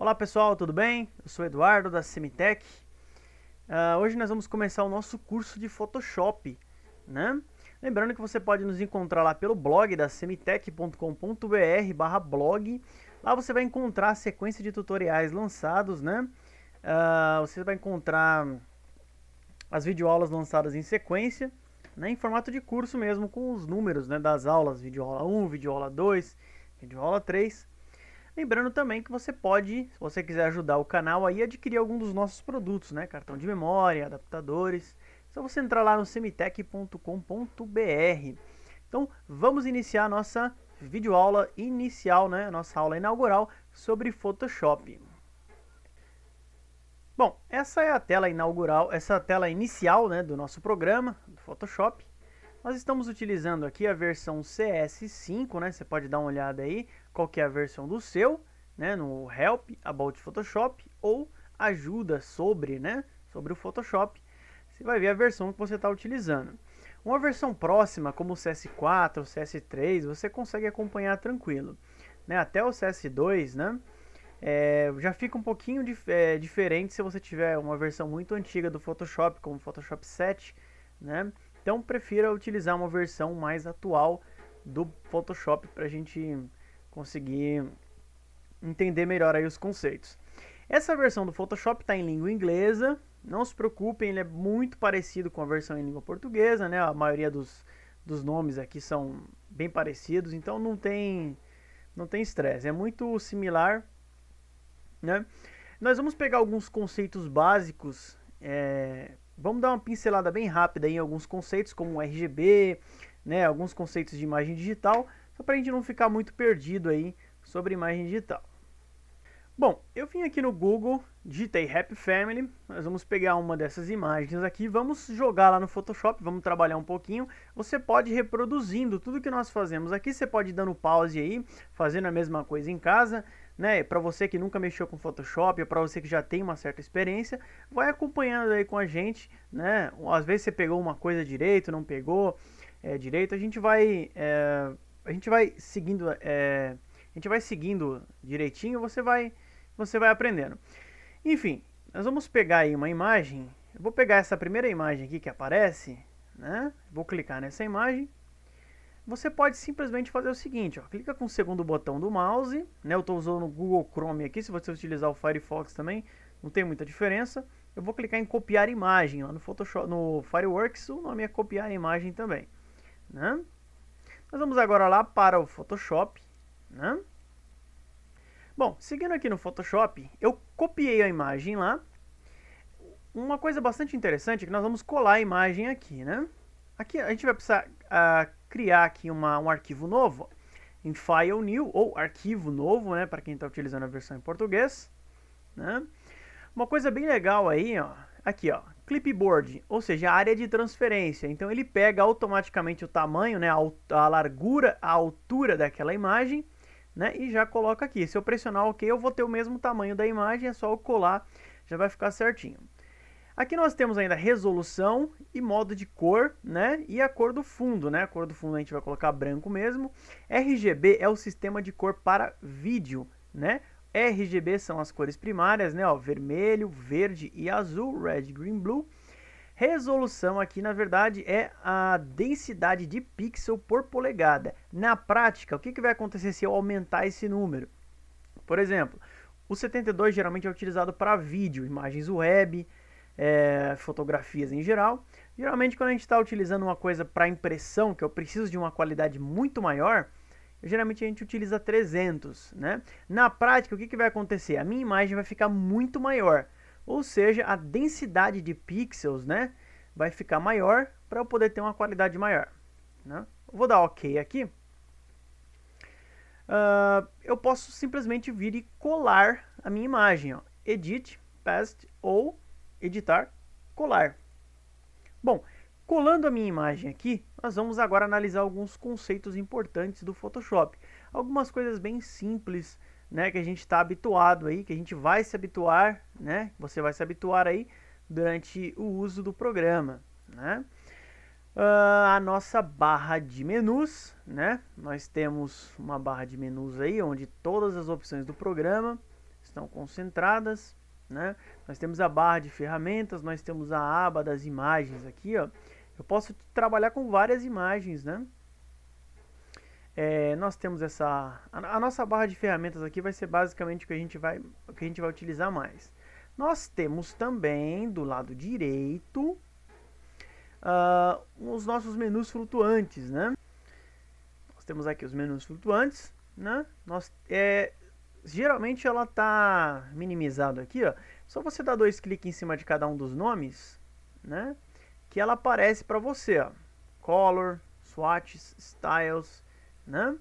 Olá pessoal, tudo bem? Eu sou o Eduardo da Semitech. Hoje nós vamos começar o nosso curso de Photoshop, né? Lembrando que você pode nos encontrar lá pelo blog da semitech.com.br/blog. Lá você vai encontrar a sequência de tutoriais lançados, né? Você vai encontrar as videoaulas lançadas em sequência, né? Em formato de curso mesmo, com os números, né, das aulas, videoaula 1, videoaula 2, videoaula 3. Lembrando também que você pode, se você quiser ajudar o canal aí, adquirir algum dos nossos produtos, né? Cartão de memória, adaptadores. É só você entrar lá no semitech.com.br. Então, vamos iniciar a nossa videoaula inicial, né? Nossa aula inaugural sobre Photoshop. Bom, essa é a tela inaugural, essa é a tela inicial, né, do nosso programa, do Photoshop. Nós estamos utilizando aqui a versão CS5, né? Você pode dar uma olhada aí, qual que é a versão do seu, né? No Help About Photoshop ou Ajuda sobre, né? Sobre o Photoshop. Você vai ver a versão que você está utilizando. Uma versão próxima, como o CS4, o CS3, você consegue acompanhar tranquilo, né? Até o CS2, né? Já fica um pouquinho diferente se você tiver uma versão muito antiga do Photoshop, como o Photoshop 7, né? Então prefira utilizar uma versão mais atual do Photoshop para a gente conseguir entender melhor aí os conceitos. Essa versão do Photoshop está em língua inglesa, não se preocupem, ele é muito parecido com a versão em língua portuguesa, né? A maioria dos nomes aqui são bem parecidos, então não tem estresse, é muito similar, né? Nós vamos pegar alguns conceitos básicos, vamos dar uma pincelada bem rápida em alguns conceitos, como o RGB, né, alguns conceitos de imagem digital, só para a gente não ficar muito perdido aí sobre imagem digital. Bom, eu vim aqui no Google, digitei Happy Family, nós vamos pegar uma dessas imagens aqui, vamos jogar lá no Photoshop, vamos trabalhar um pouquinho. Você pode ir reproduzindo tudo que nós fazemos aqui, você pode ir dando pause aí, fazendo a mesma coisa em casa, né? Para você que nunca mexeu com Photoshop, ou para você que já tem uma certa experiência, vai acompanhando aí com a gente, né? Às vezes você pegou uma coisa direito, não pegou direito, a gente vai seguindo, direitinho, você vai aprendendo. Enfim, nós vamos pegar aí uma imagem. Eu vou pegar essa primeira imagem aqui que aparece, né? Vou clicar nessa imagem. Você pode simplesmente fazer o seguinte, ó, clica com o segundo botão do mouse, né? Eu estou usando o Google Chrome aqui, se você utilizar o Firefox também, não tem muita diferença. Eu vou clicar em copiar imagem lá no Photoshop, no Fireworks, o nome é copiar imagem também, né? Nós vamos agora lá para o Photoshop, né? Bom, seguindo aqui no Photoshop, eu copiei a imagem lá. Uma coisa bastante interessante é que nós vamos colar a imagem aqui, né? Aqui a gente vai precisar criar aqui um arquivo novo em File New ou arquivo novo, né? Para quem está utilizando a versão em português, né? Uma coisa bem legal aí, ó, aqui, ó, clipboard, ou seja, a área de transferência. Então ele pega automaticamente o tamanho, né? A largura, a altura daquela imagem, né, e já coloca aqui. Se eu pressionar OK, eu vou ter o mesmo tamanho da imagem, é só eu colar, já vai ficar certinho. Aqui nós temos ainda resolução e modo de cor, né, e a cor do fundo, né, a cor do fundo a gente vai colocar branco mesmo. RGB é o sistema de cor para vídeo, né, RGB são as cores primárias, né, ó, vermelho, verde e azul, red, green, blue. Resolução aqui, na verdade, é a densidade de pixel por polegada. Na prática, o que vai acontecer se eu aumentar esse número? Por exemplo, o 72 geralmente é utilizado para vídeo, imagens web, fotografias em geral. Geralmente, quando a gente está utilizando uma coisa para impressão, que eu preciso de uma qualidade muito maior, geralmente a gente utiliza 300, né? Na prática, o que vai acontecer? A minha imagem vai ficar muito maior. Ou seja, a densidade de pixels, né, vai ficar maior para eu poder ter uma qualidade maior, né? Vou dar OK aqui. Eu posso simplesmente vir e colar a minha imagem, ó. Edit, Paste ou editar, colar. Bom, colando a minha imagem aqui, nós vamos agora analisar alguns conceitos importantes do Photoshop. Algumas coisas bem simples, né, que a gente está habituado aí, que a gente vai se habituar, né, você vai se habituar aí durante o uso do programa, né. A nossa barra de menus, né, nós temos uma barra de menus aí, onde todas as opções do programa estão concentradas, né? Nós temos a barra de ferramentas, nós temos a aba das imagens aqui, ó. Eu posso trabalhar com várias imagens, né? Nós temos a nossa barra de ferramentas aqui vai ser basicamente o que a gente vai utilizar mais. Nós temos também do lado direito os nossos menus flutuantes, né? Nós temos aqui os menus flutuantes, né? Geralmente ela está minimizado aqui, ó. Só você dar 2 cliques em cima de cada um dos nomes, né? Que ela aparece para você, ó. Color, swatches, styles, né?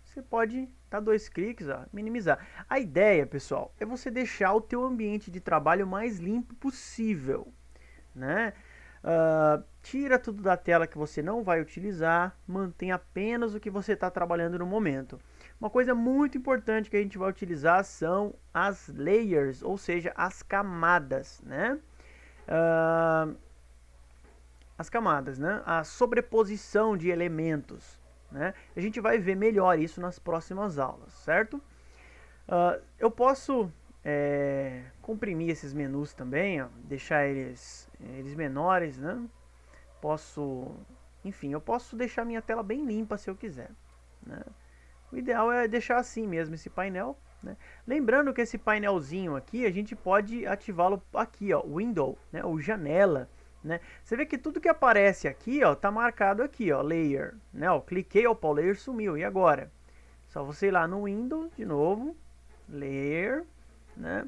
Você pode dar 2 cliques, ó, minimizar. A ideia, pessoal, é você deixar o teu ambiente de trabalho mais limpo possível, né? Tira tudo da tela que você não vai utilizar, mantém apenas o que você está trabalhando no momento. Uma coisa muito importante que a gente vai utilizar são as layers, ou seja, as camadas, né? As camadas, né? A sobreposição de elementos, né? A gente vai ver melhor isso nas próximas aulas, certo? Eu posso comprimir esses menus também, ó, deixar eles menores, né? Enfim, eu posso deixar minha tela bem limpa se eu quiser, né? O ideal é deixar assim mesmo esse painel, né? Lembrando que esse painelzinho aqui, a gente pode ativá-lo aqui, ó, Window, né? Ou janela, né? Você vê que tudo que aparece aqui, ó, tá marcado aqui, ó, Layer, né? Ó, cliquei, ó, o Layer sumiu, e agora? Só você ir lá no Window, de novo, Layer, né?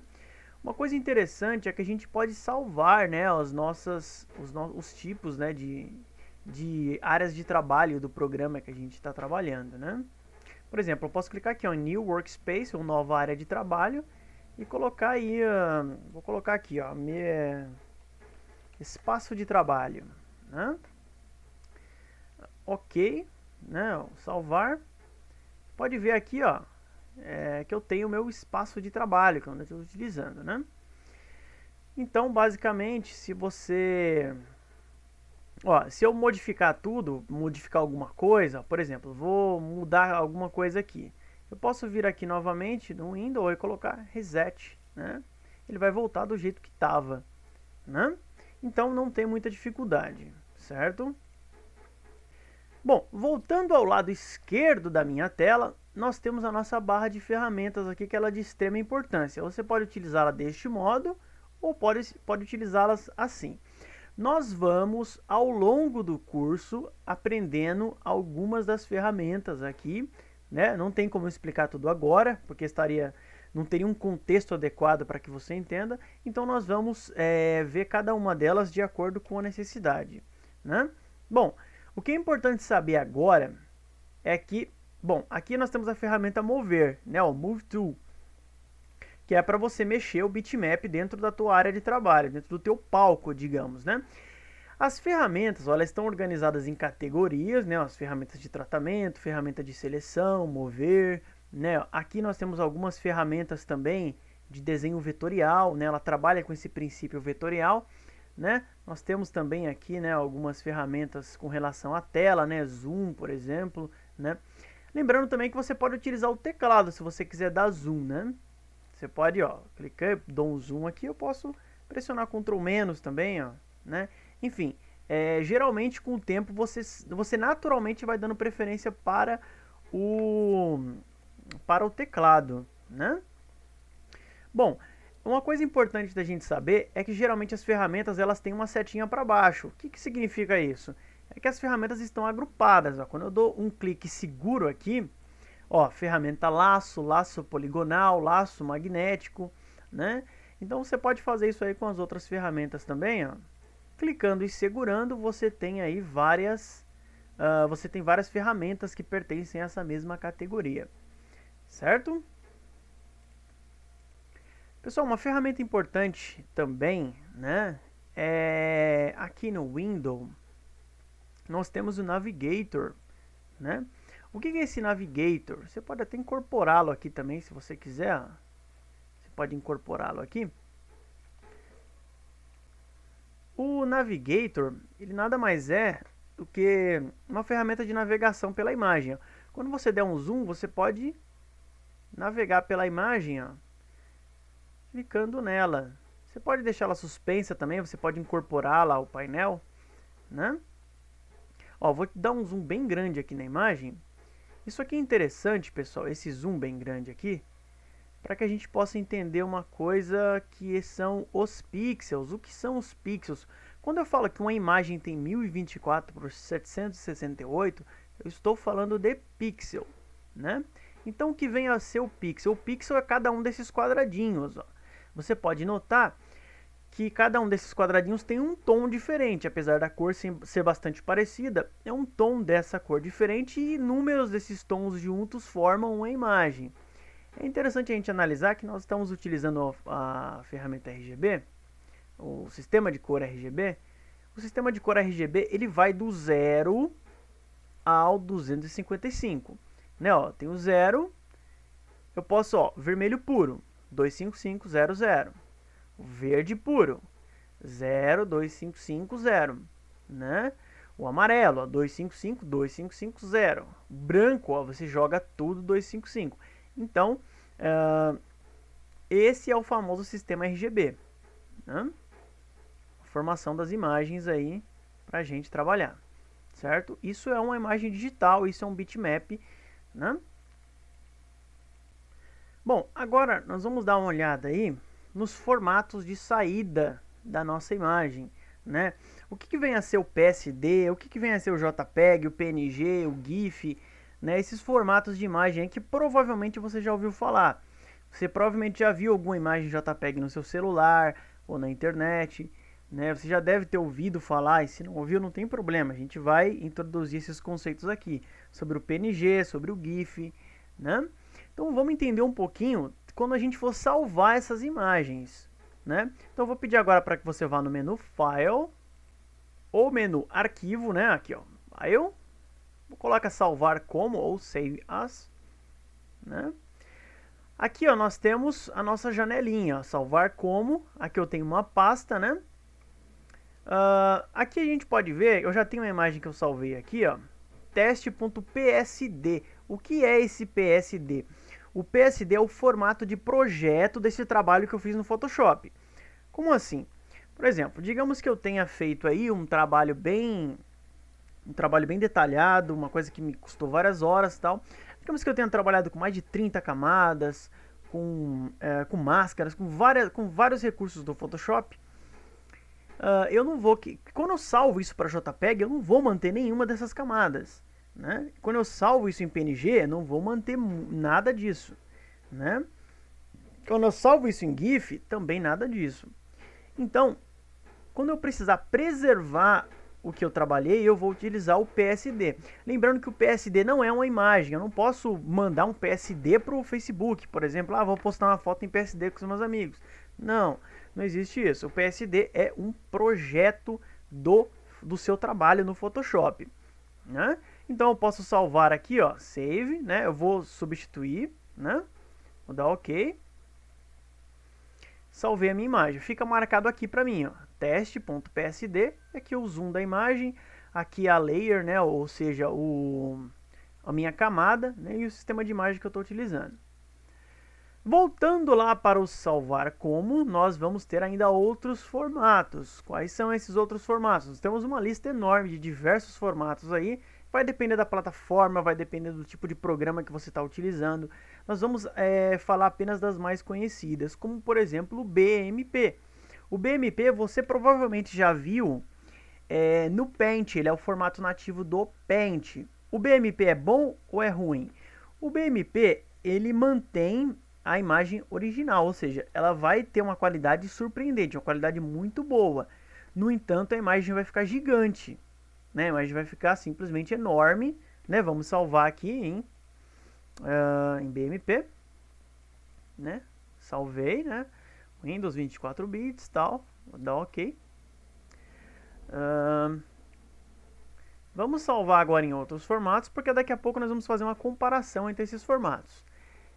Uma coisa interessante é que a gente pode salvar, né, os tipos, né, de áreas de trabalho do programa que a gente está trabalhando, né? Por exemplo, eu posso clicar aqui, ó, New Workspace, ou nova área de trabalho, e colocar aí, vou colocar aqui, ó, espaço de trabalho, né? Ok, né? Salvar. Pode ver aqui, ó, que eu tenho o meu espaço de trabalho que eu estou utilizando, né? Então, basicamente, se eu modificar tudo, modificar alguma coisa, por exemplo, vou mudar alguma coisa aqui. Eu posso vir aqui novamente no Windows e colocar Reset, né? Ele vai voltar do jeito que estava, né? Então não tem muita dificuldade, certo? Bom, voltando ao lado esquerdo da minha tela, nós temos a nossa barra de ferramentas aqui, que ela é de extrema importância. Você pode utilizá-la deste modo ou pode utilizá-las assim. Nós vamos, ao longo do curso, aprendendo algumas das ferramentas aqui, né? Não tem como explicar tudo agora, porque não teria um contexto adequado para que você entenda. Então, nós vamos ver cada uma delas de acordo com a necessidade, né? Bom, o que é importante saber agora é que, bom, aqui nós temos a ferramenta Mover, né? O Move Tool, que é para você mexer o bitmap dentro da tua área de trabalho, dentro do teu palco, digamos, né? As ferramentas, ó, elas estão organizadas em categorias, né? As ferramentas de tratamento, ferramenta de seleção, mover, né? Aqui nós temos algumas ferramentas também de desenho vetorial, né? Ela trabalha com esse princípio vetorial, né? Nós temos também aqui, né, algumas ferramentas com relação à tela, né? Zoom, por exemplo, né? Lembrando também que você pode utilizar o teclado se você quiser dar zoom, né? Você pode, ó, clicar, dou um zoom aqui, eu posso pressionar Ctrl- também, ó, né? Enfim, geralmente com o tempo você naturalmente vai dando preferência para o teclado, né? Bom, uma coisa importante da gente saber é que geralmente as ferramentas elas têm uma setinha para baixo. O que significa isso? É que as ferramentas estão agrupadas, ó. Quando eu dou um clique seguro aqui, ó, ferramenta laço, laço poligonal, laço magnético, né? Então você pode fazer isso aí com as outras ferramentas também, ó. Clicando e segurando, você tem aí várias ferramentas que pertencem a essa mesma categoria, certo? Pessoal, uma ferramenta importante também, né, aqui no Windows, nós temos o Navigator, né? O que é esse Navigator? Você pode até incorporá-lo aqui também, se você quiser. Você pode incorporá-lo aqui. O Navigator, ele nada mais é do que uma ferramenta de navegação pela imagem. Quando você der um zoom, você pode navegar pela imagem, ó, clicando nela. Você pode deixar ela suspensa também, você pode incorporar lá o painel, né? Ó, vou dar um zoom bem grande aqui na imagem. Isso aqui é interessante, pessoal, esse zoom bem grande aqui, para que a gente possa entender uma coisa que são os pixels. O que são os pixels? Quando eu falo que uma imagem tem 1024 por 768, eu estou falando de pixel, né? Então, o que vem a ser o pixel? O pixel é cada um desses quadradinhos, ó. Você pode notar que cada um desses quadradinhos tem um tom diferente, apesar da cor ser bastante parecida, é um tom dessa cor diferente e números desses tons juntos formam uma imagem. É interessante a gente analisar que nós estamos utilizando a ferramenta RGB, o sistema de cor RGB. O sistema de cor RGB ele vai do 0 ao 255, né? Ó, tem o 0, eu posso, ó, vermelho puro, 25500, verde puro, 02550, né? O amarelo, ó, 2552550, branco, ó, você joga tudo 255. Então, esse é o famoso sistema RGB, né? Formação das imagens aí para a gente trabalhar, certo? Isso é uma imagem digital, isso é um bitmap, né? Bom, agora nós vamos dar uma olhada aí nos formatos de saída da nossa imagem, né? O que vem a ser o PSD, o que vem a ser o JPEG, o PNG, o GIF, né? Esses formatos de imagem aí que provavelmente você já ouviu falar. Você provavelmente já viu alguma imagem JPEG no seu celular ou na internet, né? Você já deve ter ouvido falar, e se não ouviu não tem problema, a gente vai introduzir esses conceitos aqui, sobre o PNG, sobre o GIF, né? Então vamos entender um pouquinho quando a gente for salvar essas imagens, né? Então eu vou pedir agora para que você vá no menu File, ou menu Arquivo, né? Aqui, ó, File, coloca Salvar Como ou Save As, né? Aqui, ó, nós temos a nossa janelinha, ó, Salvar Como. Aqui eu tenho uma pasta, né? Aqui a gente pode ver, eu já tenho uma imagem que eu salvei aqui, ó, teste.psd. O que é esse PSD? O PSD é o formato de projeto desse trabalho que eu fiz no Photoshop. Como assim? Por exemplo, digamos que eu tenha feito aí um trabalho bem detalhado, uma coisa que me custou várias horas e tal. Digamos que eu tenha trabalhado com mais de 30 camadas, com máscaras, com vários recursos do Photoshop. Eu não vou... Quando eu salvo isso para JPEG, eu não vou manter nenhuma dessas camadas, né? Quando eu salvo isso em PNG, eu não vou manter nada disso, né? Quando eu salvo isso em GIF, também nada disso. Então, quando eu precisar preservar o que eu trabalhei, eu vou utilizar o PSD. Lembrando que o PSD não é uma imagem, eu não posso mandar um PSD para o Facebook, por exemplo, vou postar uma foto em PSD com os meus amigos. Não existe isso. O PSD é um projeto do seu trabalho no Photoshop, né? Então eu posso salvar aqui, ó, save, né? Eu vou substituir, né? Vou dar OK. Salvei a minha imagem. Fica marcado aqui para mim, ó, teste.psd. Aqui o zoom da imagem, aqui a layer, né? Ou seja, a minha camada, né? E o sistema de imagem que eu estou utilizando. Voltando lá para o salvar como, nós vamos ter ainda outros formatos. Quais são esses outros formatos? Nós temos uma lista enorme de diversos formatos aí. Vai depender da plataforma, vai depender do tipo de programa que você está utilizando. Nós vamos falar apenas das mais conhecidas, como por exemplo o BMP. O BMP você provavelmente já viu no Paint, ele é o formato nativo do Paint. O BMP é bom ou é ruim? O BMP ele mantém a imagem original, ou seja, ela vai ter uma qualidade surpreendente, uma qualidade muito boa. No entanto, a imagem vai ficar gigante, né? A imagem vai ficar simplesmente enorme, né? Vamos salvar aqui em BMP, né? Salvei, né? Windows 24 bits, tal, vou dar OK. Vamos salvar agora em outros formatos, porque daqui a pouco nós vamos fazer uma comparação entre esses formatos.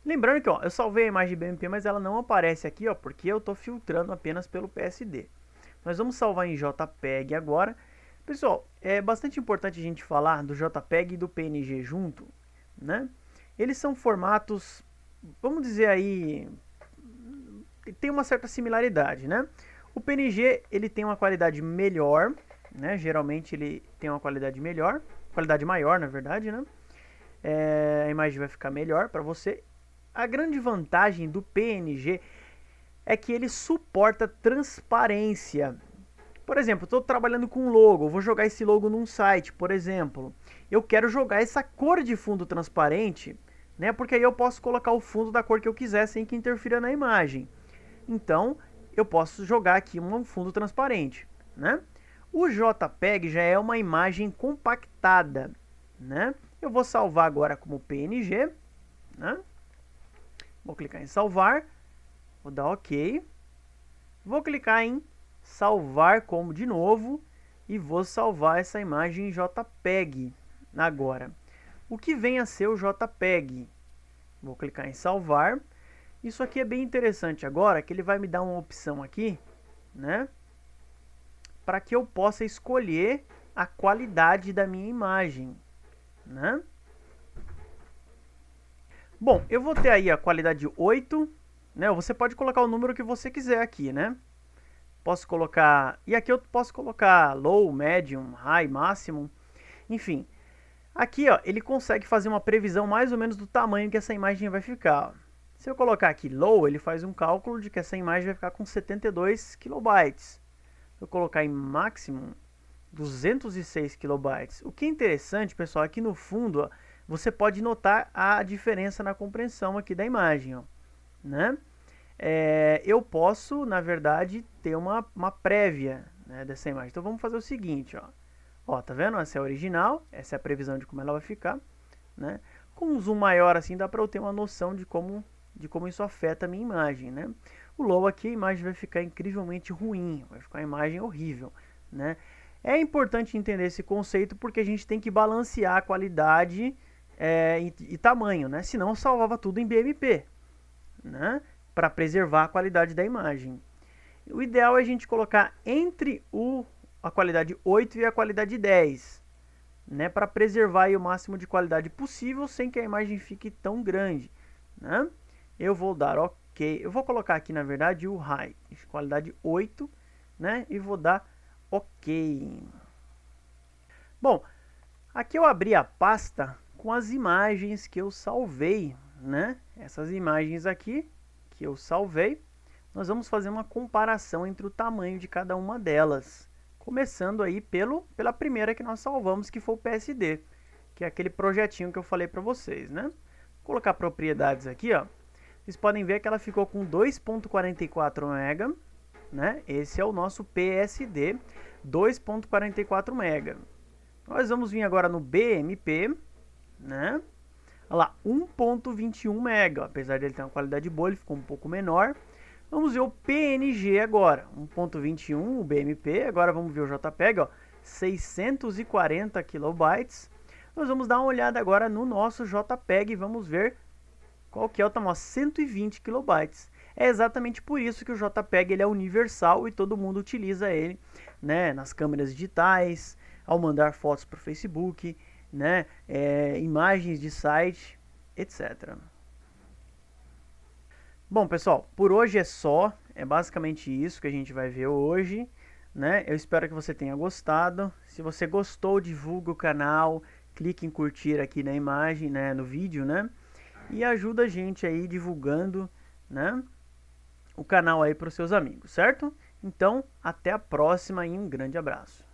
Lembrando que, ó, eu salvei a imagem BMP, mas ela não aparece aqui, ó, porque eu estou filtrando apenas pelo PSD. Nós vamos salvar em JPEG agora. Pessoal, é bastante importante a gente falar do JPEG e do PNG junto, né? Eles são formatos, vamos dizer aí, tem uma certa similaridade, né? O PNG, ele tem uma qualidade melhor, né? Geralmente ele tem uma qualidade melhor, qualidade maior, na verdade, né? A imagem vai ficar melhor para você. A grande vantagem do PNG é que ele suporta transparência. Por exemplo, estou trabalhando com logo, vou jogar esse logo num site, por exemplo. Eu quero jogar essa cor de fundo transparente, né? Porque aí eu posso colocar o fundo da cor que eu quiser sem que interfira na imagem. Então, eu posso jogar aqui um fundo transparente, né? O JPEG já é uma imagem compactada, né? Eu vou salvar agora como PNG, né? Vou clicar em salvar, vou dar OK. Vou clicar em salvar como de novo e vou salvar essa imagem em JPEG agora. O que vem a ser o JPEG? Vou clicar em salvar. Isso aqui é bem interessante agora, que ele vai me dar uma opção aqui, né? Para que eu possa escolher a qualidade da minha imagem, né? Bom, eu vou ter aí a qualidade 8, né? Você pode colocar o número que você quiser aqui, né? Posso colocar... E aqui eu posso colocar low, medium, high, máximo. Enfim. Aqui, ó, ele consegue fazer uma previsão mais ou menos do tamanho que essa imagem vai ficar. Ó. Se eu colocar aqui low, ele faz um cálculo de que essa imagem vai ficar com 72 kilobytes. Se eu colocar em máximo, 206 kilobytes. O que é interessante, pessoal, aqui no fundo, ó, você pode notar a diferença na compreensão aqui da imagem, ó, né? Eu posso, na verdade, ter uma prévia, né, dessa imagem. Então vamos fazer o seguinte, ó, tá vendo? Essa é a original, essa é a previsão de como ela vai ficar, né? Com um zoom maior assim dá para eu ter uma noção de como isso afeta a minha imagem, né? O low aqui, a imagem vai ficar incrivelmente ruim, vai ficar uma imagem horrível, né? É importante entender esse conceito porque a gente tem que balancear a qualidade e tamanho, né? Senão eu salvava tudo em BMP, né? Para preservar a qualidade da imagem. O ideal é a gente colocar entre a qualidade 8 e a qualidade 10, né? Para preservar aí o máximo de qualidade possível sem que a imagem fique tão grande, né? Eu vou dar OK. Eu vou colocar aqui, na verdade, o high, qualidade 8, né? E vou dar OK. Bom, aqui eu abri a pasta com as imagens que eu salvei, né? Essas imagens aqui que eu salvei, nós vamos fazer uma comparação entre o tamanho de cada uma delas. Começando aí pela primeira que nós salvamos, que foi o PSD, que é aquele projetinho que eu falei para vocês, né? Vou colocar propriedades aqui, ó. Vocês podem ver que ela ficou com 2.44 MB, né? Esse é o nosso PSD, 2.44 MB. Nós vamos vir agora no BMP, né? Olha lá, 1.21 MB, apesar dele ter uma qualidade boa, ele ficou um pouco menor. Vamos ver o PNG agora, 1.21, o BMP, agora vamos ver o JPEG, ó, 640 kilobytes. Nós vamos dar uma olhada agora no nosso JPEG e vamos ver qual que é o tamanho, 120 kilobytes. É exatamente por isso que o JPEG ele é universal e todo mundo utiliza ele, né, nas câmeras digitais, ao mandar fotos para o Facebook, né, imagens de site, etc. Bom, pessoal, por hoje é só. É basicamente isso que a gente vai ver hoje, né? Eu espero que você tenha gostado. Se você gostou, divulga o canal, clique em curtir aqui na imagem, né, no vídeo, né? E ajuda a gente aí divulgando, né, o canal aí para os seus amigos, certo? Então, até a próxima e um grande abraço.